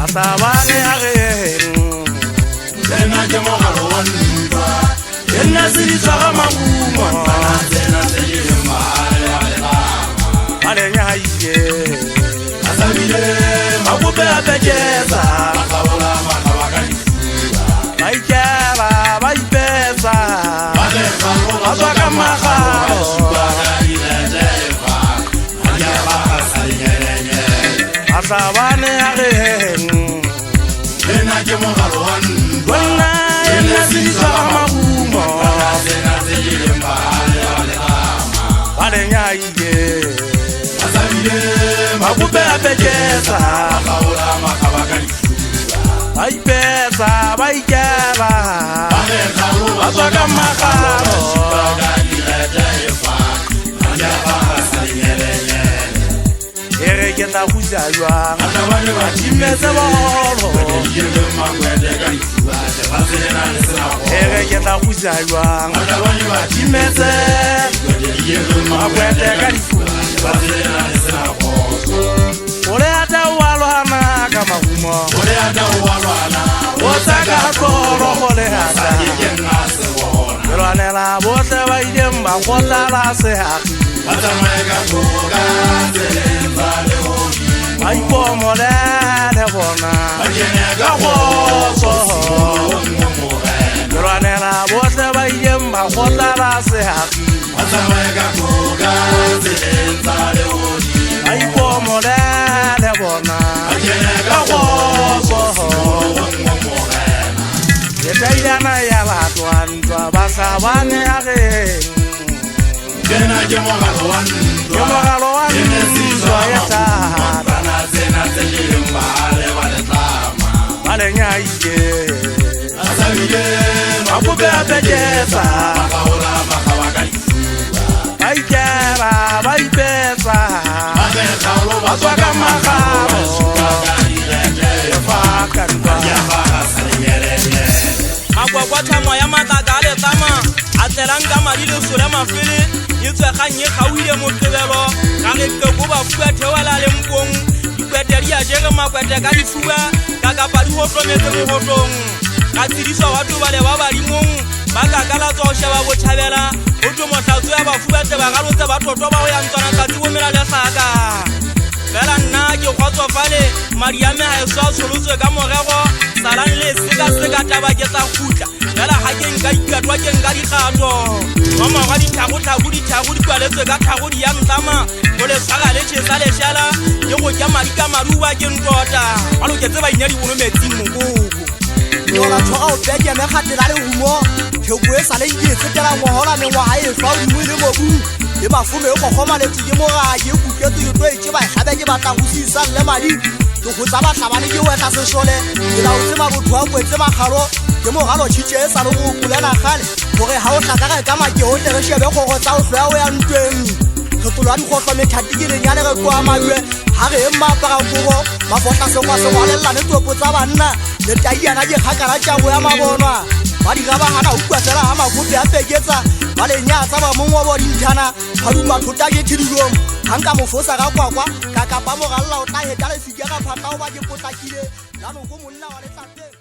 Atabane again Zena jemo galwanda Yena sirisa gamaguma Zena sirima Ale nyaye Asabile Mabupe apejeza Makabola makabakani Baikela baipesa Aswaka makao Atabane again Zena jemo galwanda Yena sirisa gamaguma Zena sirima Ale nyaye Asabile Mabupe apejeza Makabola makabakani Baipesa baikela Aswaka makao Ereketa kuzalwa Chimeze bolo Ereketa kuzalwa Chimeze Makwete kalifu Ole ata walwana kama humo Ole ata walwana Osaka koro ole ata Yolwanela bote waidemba Kota la sehaki Atamega koga Zelemba leoni Aipo molele bona Ajenega woso Yolwanela bote waidemba Kota la sehaki Atamega koga Zelemba leoni Aipo molele bona Ajenega woso Yetaidana yalatwantwa Basabane again Zena jemo galwanda Jemo galwanda Yene siswa yatata Zena sirima Ale nyaye Asabile Mabupe apejeza Makabola makabakani Baikela baipesa Aswaka makao Magwagwata moya matakale tama Atelanga malile sole mafele Yitswe kanye khawile motebelo Kage kego ba fuete wala le mpong Ikweteri ya jere makwete ka difuwa Kaka padi hoto mete mo hotong Katiriso watu bale babali mong Baka kala tso sheba bo thabela Oto motlatso ya ba fuete ba galotse ba toto ba o ya ntsana ka tibomela le saka Fela nna ke khotsofale Mariame ha eswa solotse ka morego Salan le seka taba ke tsa khutla Fela ha ke nka ikatwa ke nka dikgato Mama ga dithago di kwaletswe ka thago di ya ntama Go le tshwara le tshesa le shala Ke go tja madi ka maruwa ke ntota Ba loketse ba inyadi bono metsing mokoko Yola tshwara o peke me kgatela le humo Theko e sale nke tsetela ngwahola mengwaga e fa o dimo le mobu Le mafume e gogoma le tse ke mogae Kuketso yo to e tse ba gabe ke batla go sisa le madi Ke go tsa ba tlhabane ke wetla sesole Ke la o tsema botho wa kwetse magalo Ke mogalo tshitse e sa le go kulela gale Gore ha o tlakare ka make o tle re shebe go go tsa o hloya o ya ntweng Re tolwa di go tlome thati ke reng ya le re kwa mawe ha re emma para go mafotla se kwa se wa le la ne topo tsa banna le taiana di khakara tja go ya mabonwa ba di gaba hana ukwatela ha makupi a peketsa ba le nya tsa ba mongwa bo dinthana ha du mathota ke thidilong hanka mofosa ga kwakwa ka ka pa mo galla o tla heta le sike ga phata o ba ke potlakile la no go monna wa le tlatse